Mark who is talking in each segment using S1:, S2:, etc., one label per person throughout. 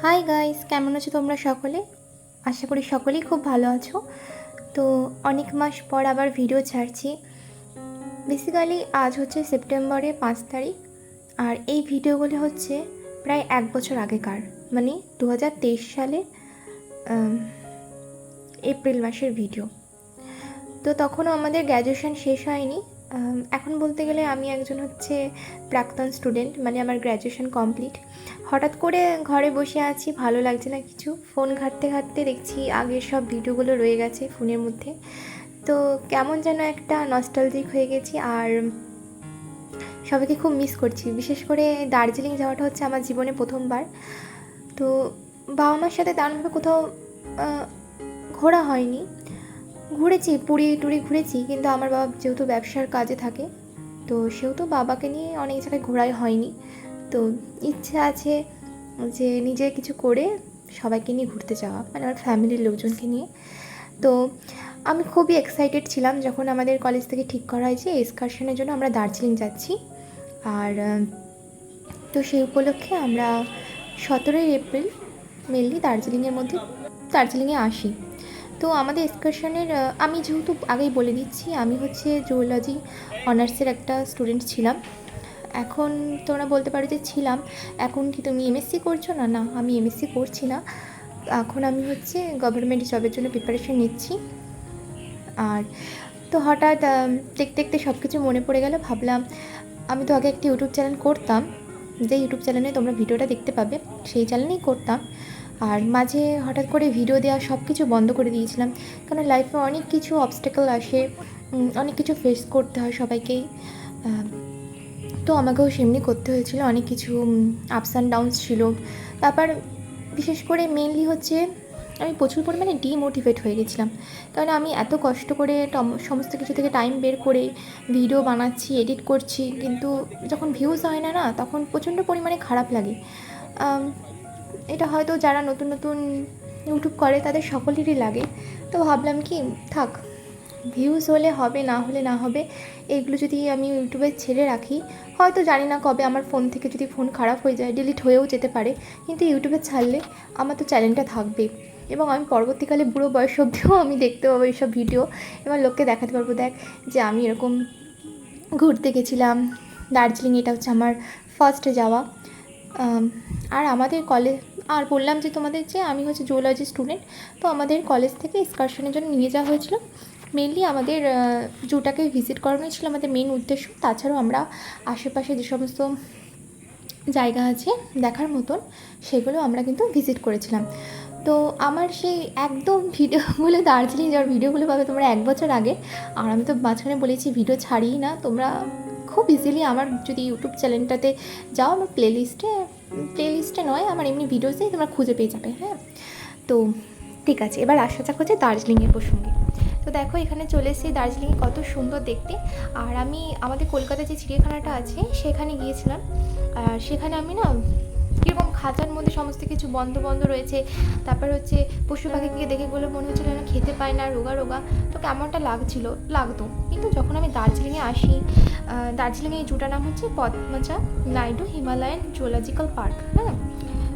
S1: Hi guys, কেমন আছো তোমরা সকলে? আশা করি সকলেই খুব ভালো আছো। তো অনেক মাস পর আবার ভিডিও ছাড়ছি। বেসিক্যালি আজ হচ্ছে সেপ্টেম্বরের 5 তারিখ, আর এই ভিডিওগুলি হচ্ছে প্রায় 1 বছর আগেকার, মানে 2023 সালে এপ্রিল মাসের ভিডিও। তো তখনও আমাদের গ্র্যাজুয়েশন শেষ হয়নি। এখন বলতে গেলে আমি একজন হচ্ছে প্রাক্তন স্টুডেন্ট, মানে আমার গ্র্যাজুয়েশন কমপ্লিট। হঠাৎ করে ঘরে বসে আছি, ভালো লাগছে না কিছু, ফোন ঘাঁটতে ঘাঁটতে দেখছি আগের সব ভিডিওগুলো রয়ে গেছে ফোনের মধ্যে। তো কেমন যেন একটা নস্টালজিক হয়ে গেছি, আর সবাইকে খুব মিস করছি। বিশেষ করে দার্জিলিং যাওয়াটা হচ্ছে আমার জীবনে প্রথমবার। তো বাবা মার সাথে তেমনভাবে কোথাও ঘোরা হয়নি। ঘুরেছি, পুরী টুরি ঘুরেছি, কিন্তু আমার বাবা যেহেতু ব্যবসার কাজে থাকে, তো সেহেতু বাবাকে নিয়ে অনেক জায়গায় ঘোরাই হয়নি। তো ইচ্ছা আছে যে নিজে কিছু করে সবাইকে নিয়ে ঘুরতে যাওয়া, মানে আমার ফ্যামিলির লোকজনকে নিয়ে। তো আমি খুবই এক্সাইটেড ছিলাম যখন আমাদের কলেজ থেকে ঠিক করা হয়েছে এক্সকারশনের জন্য আমরা দার্জিলিং যাচ্ছি। আর তো সেই উপলক্ষে আমরা 17ই এপ্রিল মেনলি দার্জিলিংয়ে আসি। তো আমাদের এক্সকারশনের আমি যেহেতু আগেই বলে দিচ্ছি, আমি হচ্ছে জুওলজি অনার্সের একটা স্টুডেন্ট ছিলাম। এখন তোমরা বলতে পারো যে ছিলাম, এখন কি তুমি এমএসসি করছো? না না, আমি এমএসসি করছি না। এখন আমি হচ্ছে গভর্নমেন্ট জবের জন্য প্রিপারেশন নিচ্ছি। আর তো হঠাৎ দেখতে দেখতে সব কিছু মনে পড়ে গেল। ভাবলাম, আমি তো আগে একটি ইউটিউব চ্যানেল করতাম, যে ইউটিউব চ্যানেলে তোমরা ভিডিওটা দেখতে পাবে, সেই চ্যানেলেই করতাম। আর মাঝে হঠাৎ করে ভিডিও দেওয়া সব কিছু বন্ধ করে দিয়েছিলাম, কারণ লাইফে অনেক কিছু অবস্টেকল আসে, অনেক কিছু ফেস করতে হয় সবাইকেই। তো আমাকেও সেমনি করতে হয়েছিল, অনেক কিছু আপস অ্যান্ড ডাউনস ছিল। তারপর বিশেষ করে মেনলি হচ্ছে আমি প্রচুর পরিমাণে ডিমোটিভেট হয়ে গেছিলাম, কারণ আমি এত কষ্ট করে সমস্ত কিছু থেকে টাইম বের করে ভিডিও বানাচ্ছি, এডিট করছি, কিন্তু যখন ভিউজ হয় না না, তখন প্রচণ্ড পরিমাণে খারাপ লাগে। এটা হয়তো যারা নতুন নতুন ইউটিউব করে তাদের সকলেরই লাগে। তো ভাবলাম কি, থাক, ভিউজ হলে হবে, না হলে না হবে, এইগুলো যদি আমি ইউটিউবে ছেড়ে রাখি, হয়তো জানি না কবে আমার ফোন থেকে যদি ফোন খারাপ হয়ে যায়, ডিলিট হয়েও যেতে পারে, কিন্তু ইউটিউবে ছাড়লে আমার তো চ্যানেলটা থাকবে, এবং আমি পরবর্তীকালে বুড়ো বয়স অবধিও আমি দেখতে পাবো এইসব ভিডিও, এবং লোককে দেখাতে পারবো, দেখ যে আমি এরকম ঘুরতে গেছিলাম দার্জিলিং, এটা হচ্ছে আমার ফার্স্ট যাওয়া। আর আমাদের কলেজ, আর বললাম যে তোমাদের যে আমি হচ্ছে জুওলজি স্টুডেন্ট, তো আমাদের কলেজ থেকে এক্সকারশনের জন্য নিয়ে যাওয়া হয়েছিল। মেনলি আমাদের জুটাকে ভিজিট করানোই ছিল আমাদের মেন উদ্দেশ্য। তাছাড়াও আমরা আশেপাশে যে সমস্ত জায়গা আছে দেখার মতন, সেগুলো আমরা কিন্তু ভিজিট করেছিলাম। তো আমার সেই একদম ভিডিওগুলো, দার্জিলিং যাওয়ার ভিডিওগুলো পাবে তোমরা 1 বছর আগে। আর আমি তো মাঝখানে বলেছি ভিডিও ছাড়িই না, তোমরা খুব ইজিলি আমার যদি ইউটিউব চ্যানেলটাতে যাও, আমার প্লেলিস্টে নয়, আমার এমনি ভিডিওসেই তোমরা খুঁজে পেয়ে যাবে। হ্যাঁ, তো ঠিক আছে, এবার আসা যাক হচ্ছে দার্জিলিংয়ের প্রসঙ্গে। তো দেখো, এখানে চলে এসেছি, দার্জিলিংয়ে কত সুন্দর দেখতে। আর আমি আমাদের কলকাতায় যে চিড়িয়াখানাটা আছে সেখানে গিয়েছিলাম। আর সেখানে আমি না কীরকম খাঁচার মধ্যে সমস্ত কিছু বন্ধ বন্ধ রয়েছে, তারপর হচ্ছে পশু পাখিকে দেখে বলে মনে হচ্ছিলো না খেতে পায় না, রোগা রোগা, তো কেমনটা লাগতো। কিন্তু যখন আমি দার্জিলিংয়ে আসি, দার্জিলিংয়ে এই জুটার নাম হচ্ছে Padmaja Naidu Himalayan zoological park. হ্যাঁ,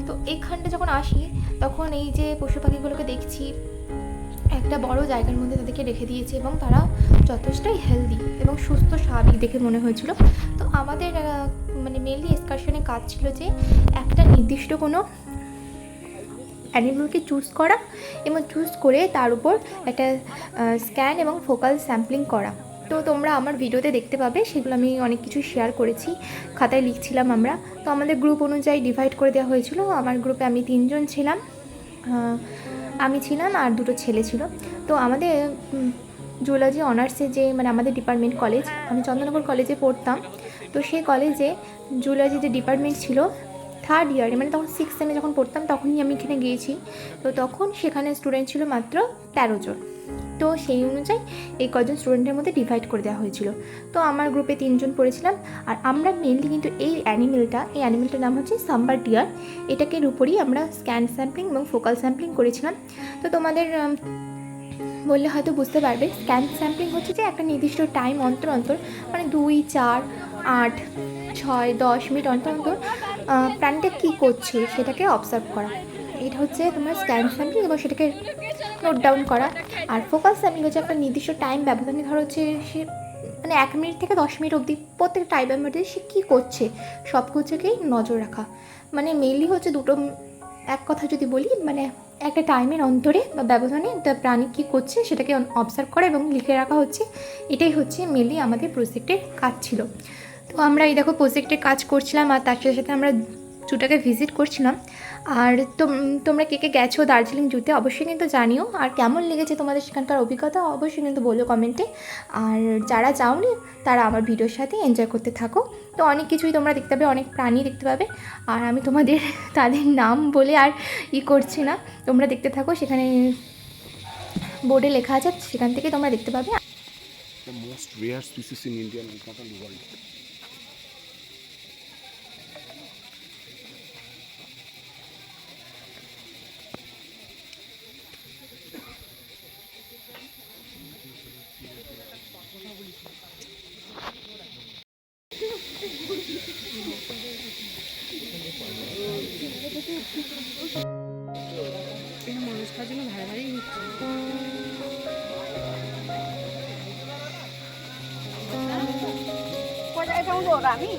S1: তো এইখানটা যখন আসি, তখন এই যে পশু পাখিগুলোকে দেখছি একটা বড় জায়গার মধ্যে তাদেরকে রেখে দিয়েছে, এবং তারা যথেষ্টই হেলদি এবং সুস্থ স্বাভাবিক দেখে মনে হয়েছিল। তো আমাদের মানে মেনলি এক্সকারশনের কাজ ছিল যে একটা নির্দিষ্ট কোনো অ্যানিমালকে চুজ করা, এবং চুজ করে তার উপর একটা স্ক্যান এবং ফোকাল স্যাম্পলিং করা। তো তোমরা আমার ভিডিওতে দেখতে পাবে, সেগুলো আমি অনেক কিছু শেয়ার করেছি, খাতায় লিখছিলাম আমরা। তো আমাদের গ্রুপ অনুযায়ী ডিভাইড করে দেওয়া হয়েছিল। আমার গ্রুপে আমি 3জন ছিলাম, আমি ছিলাম আর 2টো ছেলে ছিল। তো আমাদের জুওলজি অনার্সে যে, মানে আমাদের ডিপার্টমেন্ট কলেজ, আমি চন্দননগর কলেজে পড়তাম, তো সেই কলেজে জুওলজি যে ডিপার্টমেন্ট ছিল 3rd ইয়ারে, মানে তখন 6th সেমে যখন পড়তাম তখনই আমি এখানে গিয়েছি। তো তখন সেখানে স্টুডেন্ট ছিল মাত্র 13 জন। তো সেই অনুযায়ী এই কজন স্টুডেন্টের মধ্যে ডিভাইড করে দেওয়া হয়েছিল। তো আমার গ্রুপে 3জন পড়েছিলাম। আর আমরা মেনলি কিন্তু এই অ্যানিমেলটার নাম হচ্ছে সাম্বার ডিয়ার, এটাকে উপরই আমরা স্ক্যান স্যাম্পলিং এবং ফোকাল স্যাম্পলিং করেছিলাম। তো তোমাদের বললে হয়তো বুঝতে পারবে, স্ক্যান স্যাম্পলিং হচ্ছে যে একটা নির্দিষ্ট টাইম অন্তর অন্তর, মানে 2, 4, 8, 6, 10 মিনিট অন্তর অন্তর প্রাণীটা কী করছে সেটাকে অবজার্ভ করা। এটা হচ্ছে তোমার স্ক্যান স্যাম্পলিং এবং সেটাকে নোট ডাউন করা। আর ফোকাস স্যাম্পলিং হচ্ছে একটা নির্দিষ্ট টাইম ব্যবধানে, ধরো হচ্ছে সে মানে 1 মিনিট থেকে 10 মিনিট অবধি প্রত্যেক টাইমের মধ্যে সে কী করছে সব কিছুকেই নজর রাখা। মানে মেনলি হচ্ছে দুটো, এক কথা যদি বলি মানে একটা টাইমের অন্তরে বা ব্যবধানে একটা প্রাণী কী করছে সেটাকে অবজার্ভ করা এবং লিখে রাখা হচ্ছে, এটাই হচ্ছে মেনলি আমাদের প্রজেক্টের কাজ ছিল। তো আমরা এই দেখো প্রজেক্টের কাজ করছিলাম আর তার সাথে সাথে আমরা জুটাকে ভিজিট করছিলাম। আর তোমরা কে কে গেছো দার্জিলিং জুতে অবশ্যই কিন্তু জানিও, আর কেমন লেগেছে তোমাদের সেখানকার অভিজ্ঞতা অবশ্যই কিন্তু বলো কমেন্টে। আর যারা যাওনি তারা আমার ভিডিওর সাথে এনজয় করতে থাকো। তো অনেক কিছুই তোমরা দেখতে পাবে, অনেক প্রাণী দেখতে পাবে, আর আমি তোমাদের তাদের নাম বলে আর করছি না, তোমরা দেখতে থাকো। সেখানে বোর্ডে লেখা আছে, সেখান থেকে তোমরা দেখতে পাবে।
S2: The most rare species in India and not in the world.
S3: মানুষ খাওয়ার জন্য ভাড়া ভাড়াই হচ্ছে। কোথায় যাবো আমি?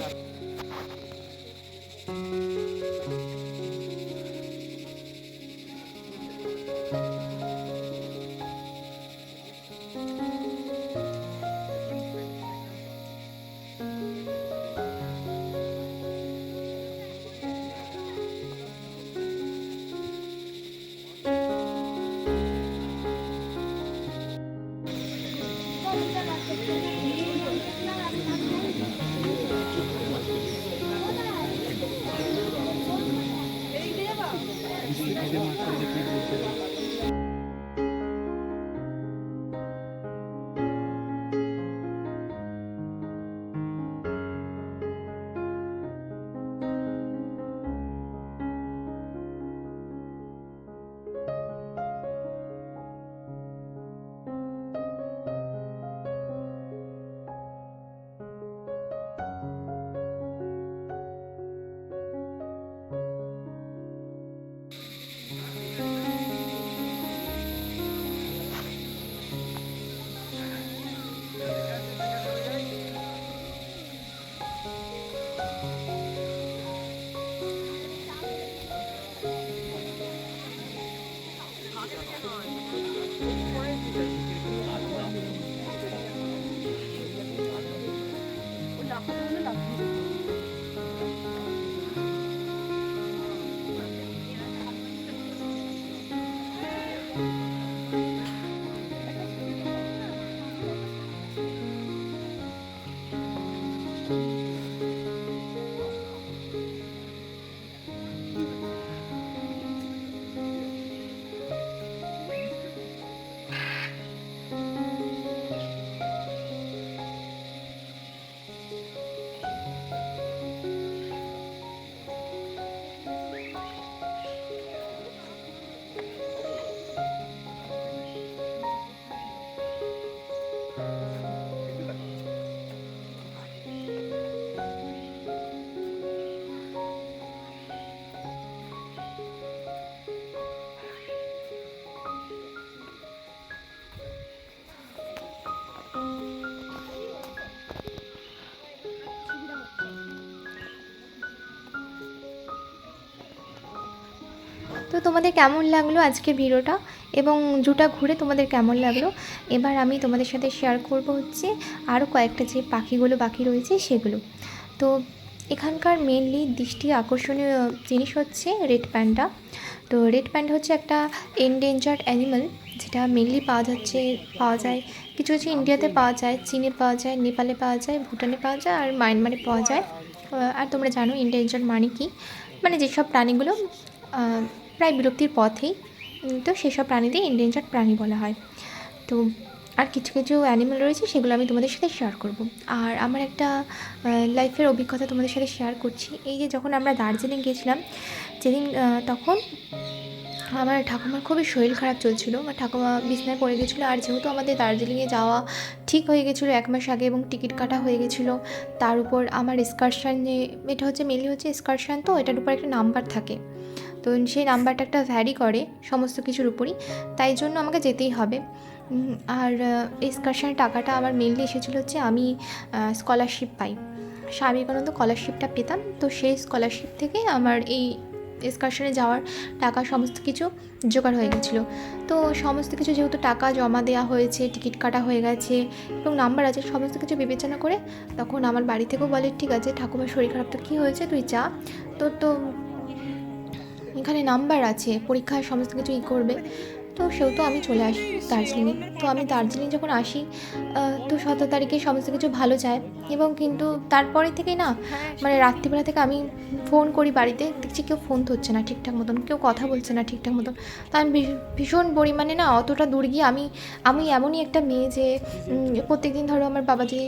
S1: তো তোমাদের কেমন লাগলো আজকের ভিডিওটা এবং জুটা ঘুরে তোমাদের কেমন লাগলো, এবার আমি তোমাদের সাথে শেয়ার করব হচ্ছে আরও কয়েকটা যে পাখিগুলো বাকি রয়েছে সেগুলো। তো এখানকার মেনলি দৃষ্টি আকর্ষণীয় জিনিস হচ্ছে রেড প্যান্ডা। তো রেড প্যান্ডা হচ্ছে একটা এন্ডেঞ্জার্ড অ্যানিমাল, যেটা মেনলি পাওয়া যায় কিছু কিছু ইন্ডিয়াতে পাওয়া যায়, চীনে পাওয়া যায়, নেপালে পাওয়া যায়, ভুটানে পাওয়া যায় আর মায়ানমারে পাওয়া যায়। আর তোমরা জানো এন্ডেঞ্জার্ড মানে কি, মানে যেসব প্রাণীগুলো প্রায় বিলুপ্তির পথেই, তো সেসব প্রাণীদের এন্ডেঞ্জার্ড প্রাণী বলা হয়। তো আর কিছু কিছু অ্যানিমেল রয়েছে সেগুলো আমি তোমাদের সাথে শেয়ার করব। আর আমার একটা লাইফের অভিজ্ঞতা তোমাদের সাথে শেয়ার করছি। এই যে যখন আমরা দার্জিলিং গিয়েছিলাম যেদিন, তখন আমার ঠাকুমার খুবই শরীর খারাপ চলছিল, আমার ঠাকুমা বিছনায় পড়ে গেছিলো। আর যেহেতু আমাদের দার্জিলিংয়ে যাওয়া ঠিক হয়ে গেছিলো 1 মাস আগে এবং টিকিট কাটা হয়ে গেছিলো, তার উপর আমার এক্সকারশানে, এটা হচ্ছে মেনলি হচ্ছে এক্সকারশান, তো এটার উপর একটা নাম্বার থাকে, তো সেই নাম্বারটা একটা ভ্যারি করে সমস্ত কিছুর উপরই, তাই জন্য আমাকে যেতেই হবে। আর এক্সকারশনের টাকাটা আমার মেনলি এসেছিলো হচ্ছে আমি স্কলারশিপ পাই, স্বামী বিবেকানন্দ স্কলারশিপটা পেতাম, তো সেই স্কলারশিপ থেকে আমার এই এক্সকারশনে যাওয়ার টাকা সমস্ত কিছু জোগাড় হয়ে গেছিলো। তো সমস্ত কিছু যেহেতু টাকা জমা দেওয়া হয়েছে, টিকিট কাটা হয়ে গেছে এবং নাম্বার আছে, সমস্ত কিছু বিবেচনা করে তখন আমার বাড়ি থেকেও বলে ঠিক আছে ঠাকুমার শরীর খারাপ, তো কী হয়েছে তুই যা, তোর তো এখানে নাম্বার আছে, পরীক্ষায় সমস্ত কিছু করবে। তো সেহেতু আমি চলে আসি দার্জিলিংয়ে। তো আমি দার্জিলিং যখন আসি তো 17 তারিখে সমস্ত কিছু ভালো যায়, এবং কিন্তু তারপরে থেকেই না মানে রাত্রিবেলা থেকে আমি ফোন করি বাড়িতে, দেখছি কেউ ফোন ধরছে না ঠিকঠাক মতন, কেউ কথা বলছে না ঠিকঠাক মতন। তো আমি ভীষণ পরিমাণে না অতটা দূর গিয়ে আমি এমনই একটা মেয়ে যে প্রত্যেকদিন ধরো আমার বাবা যে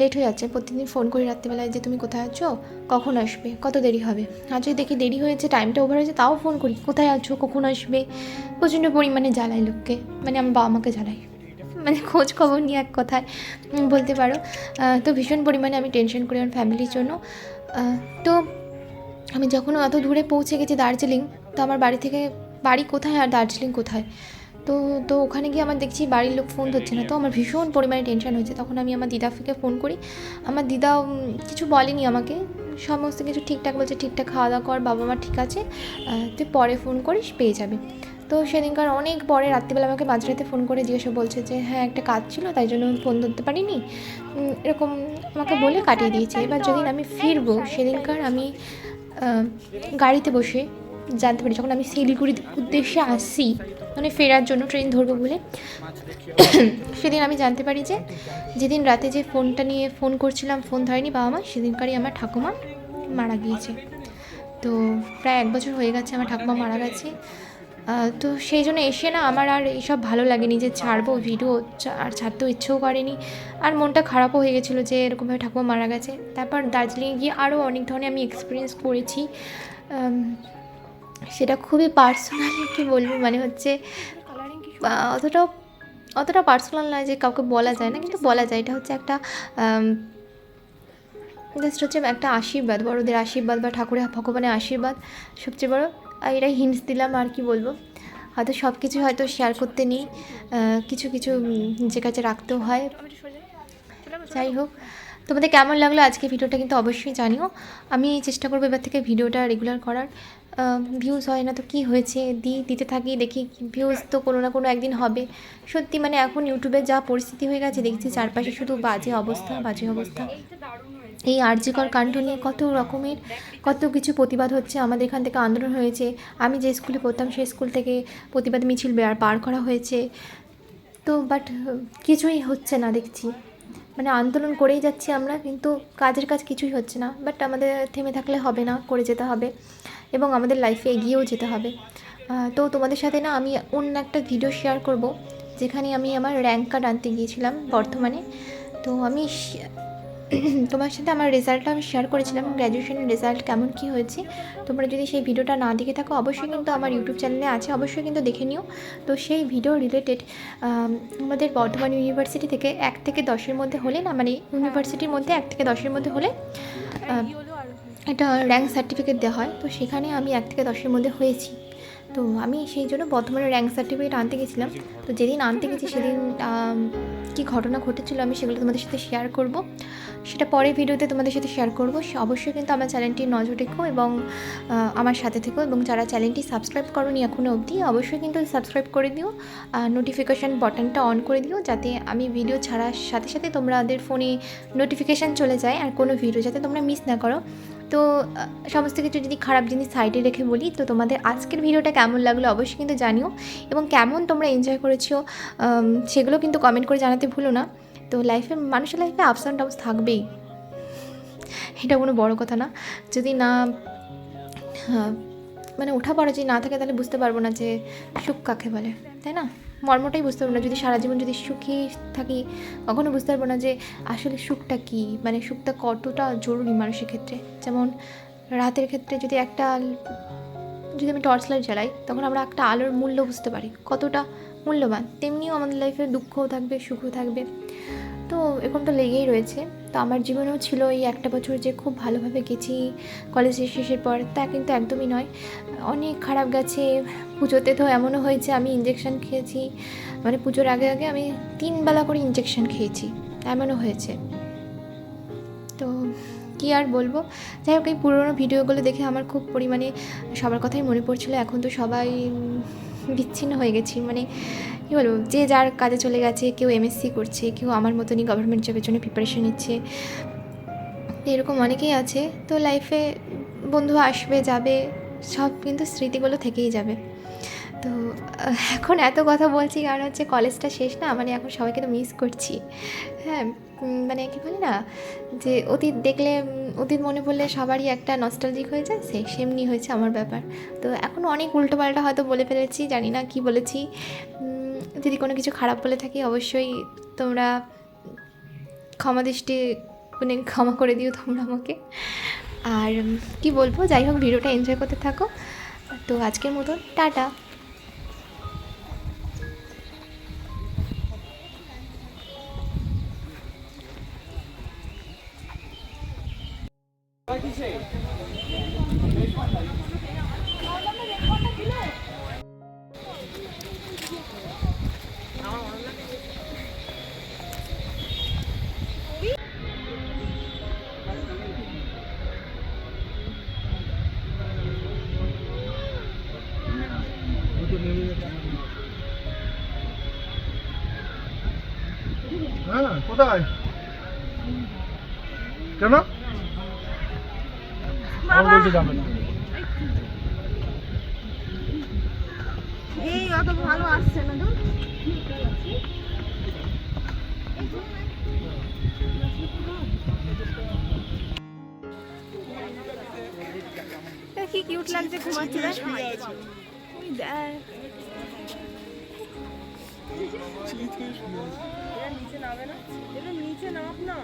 S1: লেট হয়ে যাচ্ছে, প্রত্যেকদিন ফোন করি রাত্রিবেলায় যে তুমি কোথায় আছো, কখন আসবে, কত দেরি হবে, আর যদি দেখি দেরি হয়েছে, টাইমটা ওভার হয়েছে, তাও ফোন করি কোথায় আছো, কখন আসবে। প্রচণ্ড পরিমাণে জ্বালাই লোককে, মানে আমার বাবা মাকে জ্বালাই, মানে খোঁজ খবর নিয়ে এক কথায় বলতে পারো। তো ভীষণ পরিমাণে আমি টেনশন করি আমার ফ্যামিলির জন্য। তো আমি যখন অত দূরে পৌঁছে গেছি দার্জিলিং, তো আমার বাড়ি থেকে, বাড়ি কোথায় আর দার্জিলিং কোথায়, তো ওখানে গিয়ে আমার দেখছি বাড়ির লোক ফোন ধরছে না, তো আমার ভীষণ পরিমাণে টেনশন হয়েছে। তখন আমি আমার দিদাকে ফোন করি, আমার দিদা কিছু বলেনি আমাকে, সমস্ত কিছু ঠিকঠাক বলছে, ঠিকঠাক খাওয়া দাওয়া কর, বাবা মা ঠিক আছে, তুই পরে ফোন করিস, পেয়ে যাবি। তো সেদিনকার অনেক পরে রাত্রিবেলা আমাকে মাঝরাতে ফোন করে জিজ্ঞাসা বলছে যে হ্যাঁ একটা কাজ ছিল তাই জন্য আমি ফোন ধরতে পারিনি, এরকম আমাকে বলে কাটিয়ে দিয়েছে। এবার যেদিন আমি ফিরবো সেদিনকার আমি গাড়িতে বসে জানতে পারি, যখন আমি শিলিগুড়ির উদ্দেশ্যে আসছি মানে ফেরার জন্য ট্রেন ধরবো বলে, সেদিন আমি জানতে পারি যে যেদিন রাতে যে ফোনটা নিয়ে ফোন করছিলাম, ফোন ধরেনি বাবা মা, সেদিনকারই আমার ঠাকুমা মারা গিয়েছে। তো প্রায় 1 বছর হয়ে গেছে আমার ঠাকুমা মারা গেছে। তো সেই জন্য এসে না আমার আর এইসব ভালো লাগেনি যে ছাড়বো ভিডিও, আর ছাড়তেও ইচ্ছেও করেনি, আর মনটা খারাপও হয়ে গেছিলো যে এরকমভাবে ঠাকুমা মারা গেছে। তারপর দার্জিলিংয়ে গিয়ে আরও অনেক ধরনের আমি এক্সপিরিয়েন্স করেছি, সেটা খুবই পার্সোনালি কী বলবো, মানে হচ্ছে অতটা পার্সোনাল নয় যে কাউকে বলা যায় না, কিন্তু বলা যায়। এটা হচ্ছে একটা জাস্ট হচ্ছে একটা আশীর্বাদ, বড়দের আশীর্বাদ বা ঠাকুরের ভগবানের আশীর্বাদ সবচেয়ে বড়। আর এটা হিন্টস দিলাম, আর কি বলবো, হয়তো সব কিছু হয়তো শেয়ার করতে নেই, কিছু কিছু নিজের কাছে রাখতেও হয়। যাই হোক, তোমাদের কেমন লাগলো আজকে ভিডিওটা কিন্তু অবশ্যই জানিও। আমি চেষ্টা করবো এবার থেকে ভিডিওটা রেগুলার করার। ভিউজ হয় না তো কী হয়েছে, দিতে থাকি, দেখি ভিউজ তো কোনো না কোনো একদিন হবে। সত্যি মানে এখন ইউটিউবের যা পরিস্থিতি হয়ে গেছে, দেখছি চারপাশে শুধু বাজে অবস্থা। এই আরজিকর কাণ্ড নিয়ে কত রকমের কত কিছু প্রতিবাদ হচ্ছে, আমাদের এখান থেকে আন্দোলন হয়েছে। আমি যে স্কুলে পড়তাম সেই স্কুল থেকে প্রতিবাদ মিছিল বার করা হয়েছে, তো বাট কিছুই হচ্ছে না দেখছি, মানে আন্দোলন করেই যাচ্ছি আমরা, কিন্তু কাজের কাজ কিছুই হচ্ছে না। বাট আমাদের থেমে থাকলে হবে না, করে যেতে হবে এবং আমাদের লাইফে এগিয়েও যেতে হবে। তো তোমাদের সাথে না আমি অন্য একটা ভিডিও শেয়ার করব, যেখানে আমি আমার র্যাঙ্ক কার্ড আনতে গিয়েছিলাম বর্ধমানে। তো আমি তোমার সাথে আমার রেজাল্টটা আমি শেয়ার করেছিলাম, গ্র্যাজুয়েশনের রেজাল্ট কেমন কী হয়েছে। তোমরা যদি সেই ভিডিওটা না দেখে থাকো অবশ্যই কিন্তু আমার ইউটিউব চ্যানেলে আছে, অবশ্যই কিন্তু দেখে নিও। তো সেই ভিডিও রিলেটেড আমাদের বর্ধমান ইউনিভার্সিটি থেকে 1 থেকে 10-এর মধ্যে হলে না, মানে ইউনিভার্সিটির মধ্যে 1 থেকে 10-এর মধ্যে হলে একটা র্যাঙ্ক সার্টিফিকেট দেওয়া হয়। তো সেখানে আমি 1 থেকে 10-এর মধ্যে হয়েছি, তো আমি সেই জন্য বর্ধমানের র্যাঙ্ক সার্টিফিকেট আনতে গেছিলাম। তো যেদিন আনতে গেছি সেদিন কী ঘটনা ঘটেছিল আমি সেগুলো তোমাদের সাথে শেয়ার করব, সেটা পরের ভিডিওতে তোমাদের সাথে শেয়ার করব। অবশ্যই কিন্তু আমার চ্যানেলটি নজর রেখো এবং আমার সাথে থেকো, এবং যারা চ্যানেলটি সাবস্ক্রাইব করোনি এখনও অবধি অবশ্যই কিন্তু সাবস্ক্রাইব করে দিও, নোটিফিকেশান বাটনটা অন করে দিও, যাতে আমি ভিডিও ছাড়ার সাথে সাথে তোমাদের ফোনে নোটিফিকেশান চলে যায়, আর কোনো ভিডিও যাতে তোমরা মিস না করো। তো সমস্ত কিছু যদি খারাপ জিনিস সাইডে রেখে বলি, তো তোমাদের আজকের ভিডিওটা কেমন লাগলো অবশ্যই কিন্তু জানিও, এবং কেমন তোমরা এনজয় করেছো সেগুলো কিন্তু কমেন্ট করে জানাতে ভুলো না। তো মানুষের লাইফে আপস অ্যান্ড ডাউনস থাকবেই, এটা কোনো বড় কথা না। যদি না মানে ওঠাপড়া যদি না থাকে তাহলে বুঝতে পারবো না যে সুখ কাকে বলে, তাই না? মর্মটাই বুঝতে পারবো না। যদি সারা জীবন যদি সুখী থাকি, কখনো বুঝতে পারবো না যে আসলে সুখটা কী, মানে সুখটা কতটা জরুরি মানুষের ক্ষেত্রে। যেমন রাতের ক্ষেত্রে যদি একটা যদি আমি টর্চ লাইট জ্বালাই তখন আমরা একটা আলোর মূল্য বুঝতে পারি কতটা মূল্যবান, তেমনিও আমাদের লাইফে দুঃখও থাকবে, সুখও থাকবে। তো এরকম তো লেগেই রয়েছে। তো আমার জীবনেও ছিল এই একটা বছর যে খুব ভালোভাবে গেছি কলেজ শেষের পর, তা কিন্তু একদমই নয়, অনেক খারাপ গেছে। পুজোতে তো এমনও হয়েছে আমি ইঞ্জেকশন খেয়েছি, মানে পুজোর আগে আগে আমি 3 বেলা করে ইঞ্জেকশন খেয়েছি, এমনও হয়েছে। তো কী আর বলবো, যাই হোক এই পুরোনো ভিডিওগুলো দেখে আমার খুব পরিমাণে সবার কথাই মনে পড়ছিলো। এখন তো সবাই বিচ্ছিন্ন হয়ে গেছি, মানে কী বলবো, যে যার কাজে চলে গেছে, কেউ এমএসসি করছে, কেউ আমার মতনই গভর্নমেন্ট জবের জন্য প্রিপারেশন নিচ্ছে, তো এরকম অনেকেই আছে। তো লাইফে বন্ধু আসবে যাবে, সব কিন্তু স্মৃতিগুলো থেকেই যাবে। তো এখন এত কথা বলছি কারণ হচ্ছে কলেজটা শেষ না, মানে এখন সবাইকে তো মিস করছি। হ্যাঁ, মানে কী বলি না, যে অতীত দেখলে অতীত মনে পড়লে সবারই একটা নস্টালজিক হয়ে যায়, সেমনি হয়েছে আমার ব্যাপার। তো এখন অনেক উল্টোপাল্টা হয়তো বলে ফেলেছি, জানি না কি বলেছি। যদি কোনো কিছু খারাপ বলে থাকি অবশ্যই তোমরা ক্ষমা দৃষ্টি মানে ক্ষমা করে দিও তোমরা আমাকে। আর কি বলবো, যাই হোক ভিডিওটা এনজয় করতে থাকো। তো আজকের মতো টাটা।
S4: হ্যাঁ, কোথায় কেন আমার বলতে যাবে না?
S3: এই অত ভালো আসছে না তো। কি কিউট লাগছে, ঘুমাচ্ছে দেখ। ওই দেখ। নিচে নামে না, নিচে নাম না।